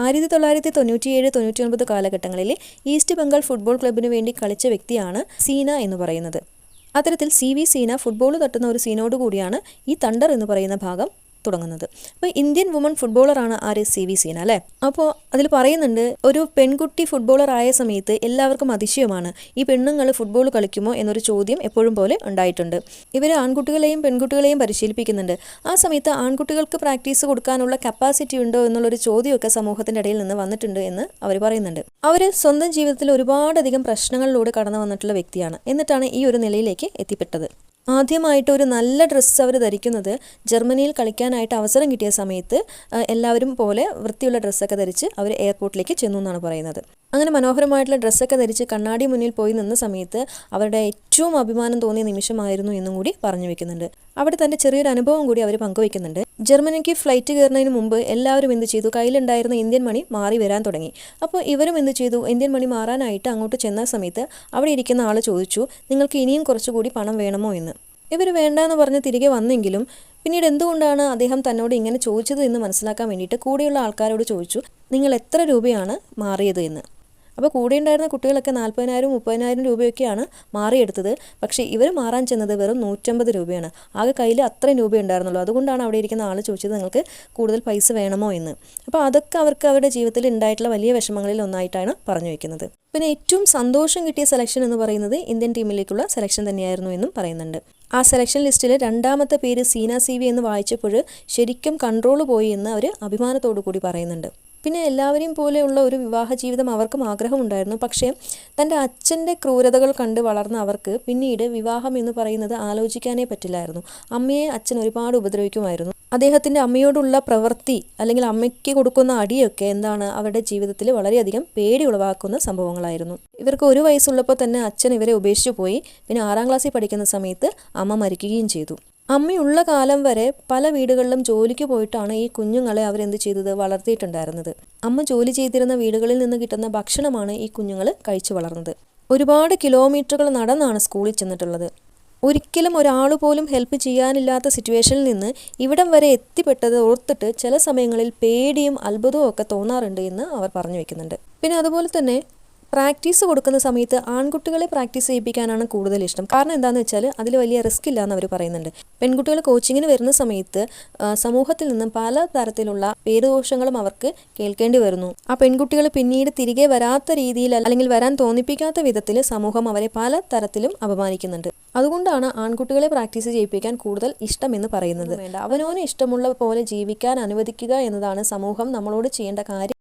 1997-99 കാലഘട്ടങ്ങളിൽ east Bengal football ക്ലബ്ബിന് വേണ്ടി കളിച്ച വ്യക്തിയാണ് സീന എന്ന് പറയുന്നത്. അത്തരത്തിൽ CV സീന ഫുട്ബോൾ തട്ടുന്ന ഒരു സീനോടുകൂടിയാണ് ഈ തണ്ടർ എന്ന് പറയുന്ന ഭാഗം തുടങ്ങുന്നത്. അപ്പോൾ ഇന്ത്യൻ വുമൺ ഫുട്ബോളറാണ് ആര്? CV സീന അല്ലേ. അപ്പോൾ അതിൽ പറയുന്നുണ്ട്, ഒരു പെൺകുട്ടി ഫുട്ബോളർ ആയ സമയത്ത് എല്ലാവർക്കും അതിശയമാണ്, ഈ പെണ്ണുങ്ങൾ ഫുട്ബോൾ കളിക്കുമോ എന്നൊരു ചോദ്യം എപ്പോഴും പോലെ ഉണ്ടായിട്ടുണ്ട്. ഇവർ ആൺകുട്ടികളെയും പെൺകുട്ടികളെയും പരിശീലിപ്പിക്കുന്നുണ്ട്. ആ സമയത്ത് ആൺകുട്ടികൾക്ക് പ്രാക്ടീസ് കൊടുക്കാനുള്ള കപ്പാസിറ്റി ഉണ്ടോ എന്നുള്ളൊരു ചോദ്യമൊക്കെ സമൂഹത്തിൻ്റെ ഇടയിൽ നിന്ന് വന്നിട്ടുണ്ട് എന്ന് അവർ പറയുന്നുണ്ട്. അവർ സ്വന്തം ജീവിതത്തിൽ ഒരുപാടധികം പ്രശ്നങ്ങളിലൂടെ കടന്നു വന്നിട്ടുള്ള വ്യക്തിയാണ്. എന്നിട്ടാണ് ഈ ഒരു നിലയിലേക്ക് എത്തിപ്പെട്ടത്. ആദ്യമായിട്ട് ഒരു നല്ല ഡ്രസ്സ് അവർ ധരിക്കുന്നത് ജർമ്മനിയിൽ കളിക്കാനായിട്ട് അവസരം കിട്ടിയ സമയത്ത് എല്ലാവരും പോലെ വൃത്തിയുള്ള ഡ്രസ്സൊക്കെ ധരിച്ച് അവർ എയർപോർട്ടിലേക്ക് ചെന്നു എന്നാണ് പറയുന്നത്. അങ്ങനെ മനോഹരമായിട്ടുള്ള ഡ്രസ്സൊക്കെ ധരിച്ച് കണ്ണാടി മുന്നിൽ പോയി നിന്ന സമയത്ത് അവരുടെ ഏറ്റവും അഭിമാനം തോന്നിയ നിമിഷമായിരുന്നു എന്നും കൂടി പറഞ്ഞു വെക്കുന്നുണ്ട്. അവിടെ തൻ്റെ ചെറിയൊരു അനുഭവം കൂടി അവർ പങ്കുവയ്ക്കുന്നുണ്ട്. ജർമ്മനിക്ക് ഫ്ലൈറ്റ് കയറുന്നതിന് മുമ്പ് എല്ലാവരും എന്ത് ചെയ്തു? കയ്യിലുണ്ടായിരുന്ന ഇന്ത്യൻ മണി മാറി വരാൻ തുടങ്ങി. അപ്പോൾ ഇവരും എന്ത് ചെയ്തു? ഇന്ത്യൻ മണി മാറാനായിട്ട് അങ്ങോട്ട് ചെന്ന സമയത്ത് അവിടെ ഇരിക്കുന്ന ആൾ ചോദിച്ചു, നിങ്ങൾക്ക് ഇനിയും കുറച്ചുകൂടി പണം വേണമോ എന്ന്. ഇവർ വേണ്ടാന്ന് പറഞ്ഞ് തിരികെ വന്നെങ്കിലും പിന്നീട് എന്തുകൊണ്ടാണ് അദ്ദേഹം തന്നോട് ഇങ്ങനെ ചോദിച്ചത് എന്ന് മനസ്സിലാക്കാൻ വേണ്ടിയിട്ട് കൂടെയുള്ള ആൾക്കാരോട് ചോദിച്ചു, നിങ്ങൾ എത്ര രൂപയാണ് മാറിയത് എന്ന്. അപ്പോൾ കൂടെ ഉണ്ടായിരുന്ന കുട്ടികളൊക്കെ 40,000-30,000 രൂപയൊക്കെയാണ് മാറിയെടുത്തത്. പക്ഷേ ഇവർ മാറാൻ ചെന്നത് വെറും 150 രൂപയാണ്. ആകെ കയ്യിൽ അത്രയും രൂപ ഉണ്ടായിരുന്നുള്ളൂ. അതുകൊണ്ടാണ് അവിടെ ഇരിക്കുന്ന ആൾ ചോദിച്ചത്, നിങ്ങൾക്ക് കൂടുതൽ പൈസ വേണമോ എന്ന്. അപ്പോൾ അതൊക്കെ അവർക്ക് അവരുടെ ജീവിതത്തിൽ ഉണ്ടായിട്ടുള്ള വലിയ വിഷമങ്ങളിൽ ഒന്നായിട്ടാണ് പറഞ്ഞു വയ്ക്കുന്നത്. പിന്നെ ഏറ്റവും സന്തോഷം കിട്ടിയ സെലക്ഷൻ എന്ന് പറയുന്നത് ഇന്ത്യൻ ടീമിലേക്കുള്ള സെലക്ഷൻ തന്നെയായിരുന്നു എന്നും പറയുന്നുണ്ട്. ആ സെലക്ഷൻ ലിസ്റ്റിൽ രണ്ടാമത്തെ പേര് സീന CV എന്ന് വായിച്ചപ്പോൾ ശരിക്കും കൺട്രോൾ പോയി എന്ന് അവർ അഭിമാനത്തോടു കൂടി പറയുന്നുണ്ട്. പിന്നെ എല്ലാവരെയും പോലെയുള്ള ഒരു വിവാഹ ജീവിതം അവർക്കും ആഗ്രഹമുണ്ടായിരുന്നു. പക്ഷേ തൻ്റെ അച്ഛൻ്റെ ക്രൂരതകൾ കണ്ട് വളർന്ന അവർക്ക് പിന്നീട് വിവാഹം എന്ന് പറയുന്നത് ആലോചിക്കാനേ പറ്റില്ലായിരുന്നു. അമ്മയെ അച്ഛൻ ഒരുപാട് ഉപദ്രവിക്കുമായിരുന്നു. അദ്ദേഹത്തിൻ്റെ അമ്മയോടുള്ള പ്രവൃത്തി അല്ലെങ്കിൽ അമ്മയ്ക്ക് കൊടുക്കുന്ന അടിയൊക്കെ എന്താണ് അവരുടെ ജീവിതത്തിൽ വളരെയധികം പേടി ഉളവാക്കുന്ന സംഭവങ്ങളായിരുന്നു. ഇവർക്ക് 1 വയസ്സുള്ളപ്പോൾ തന്നെ അച്ഛൻ ഇവരെ ഉപേക്ഷിച്ചു പോയി. പിന്നെ 6ാം ക്ലാസ്സിൽ പഠിക്കുന്ന സമയത്ത് അമ്മ മരിക്കുകയും ചെയ്തു. അമ്മയുള്ള കാലം വരെ പല വീടുകളിലും ജോലിക്ക് പോയിട്ടാണ് ഈ കുഞ്ഞുങ്ങളെ അവരെന്ത് ചെയ്തത്? വളർത്തിയിട്ടുണ്ടായിരുന്നത്. അമ്മ ജോലി ചെയ്തിരുന്ന വീടുകളിൽ നിന്ന് കിട്ടുന്ന ഭക്ഷണമാണ് ഈ കുഞ്ഞുങ്ങൾ കഴിച്ചു വളർന്നത്. ഒരുപാട് കിലോമീറ്ററുകൾ നടന്നാണ് സ്കൂളിൽ ചെന്നിട്ടുള്ളത്. ഒരിക്കലും ഒരാൾ പോലും ഹെൽപ്പ് ചെയ്യാനില്ലാത്ത സിറ്റുവേഷനിൽ നിന്ന് ഇവിടം വരെ എത്തിപ്പെട്ടത് ഓർത്തിട്ട് ചില സമയങ്ങളിൽ പേടിയും അത്ഭുതവും ഒക്കെ തോന്നാറുണ്ട് എന്ന് അവർ പറഞ്ഞു വെക്കുന്നുണ്ട്. പിന്നെ അതുപോലെ തന്നെ പ്രാക്ടീസ് കൊടുക്കുന്ന സമയത്ത് ആൺകുട്ടികളെ പ്രാക്ടീസ് ചെയ്യിപ്പിക്കാനാണ് കൂടുതൽ ഇഷ്ടം. കാരണം എന്താണെന്ന് വെച്ചാൽ അതിൽ വലിയ റിസ്ക് ഇല്ലയെന്ന് അവർ പറയുന്നുണ്ട്. പെൺകുട്ടികൾ കോച്ചിങ്ങിന് വരുന്ന സമയത്ത് സമൂഹത്തിൽ നിന്നും പല തരത്തിലുള്ള പേരുദോഷങ്ങളും അവർക്ക് കേൾക്കേണ്ടി വരുന്നു. ആ പെൺകുട്ടികൾ പിന്നീട് തിരികെ വരാത്ത രീതിയിൽ അല്ലെങ്കിൽ വരാൻ തോന്നിപ്പിക്കാത്ത വിധത്തിൽ സമൂഹം അവരെ പല തരത്തിലും അപമാനിക്കുന്നുണ്ട്. അതുകൊണ്ടാണ് ആൺകുട്ടികളെ പ്രാക്ടീസ് ചെയ്യിപ്പിക്കാൻ കൂടുതൽ ഇഷ്ടമെന്ന് പറയുന്നത്. വേണ്ട, അവനവന് ഇഷ്ടമുള്ള പോലെ ജീവിക്കാൻ അനുവദിക്കുക എന്നതാണ് സമൂഹം നമ്മളോട് ചെയ്യേണ്ട കാര്യം.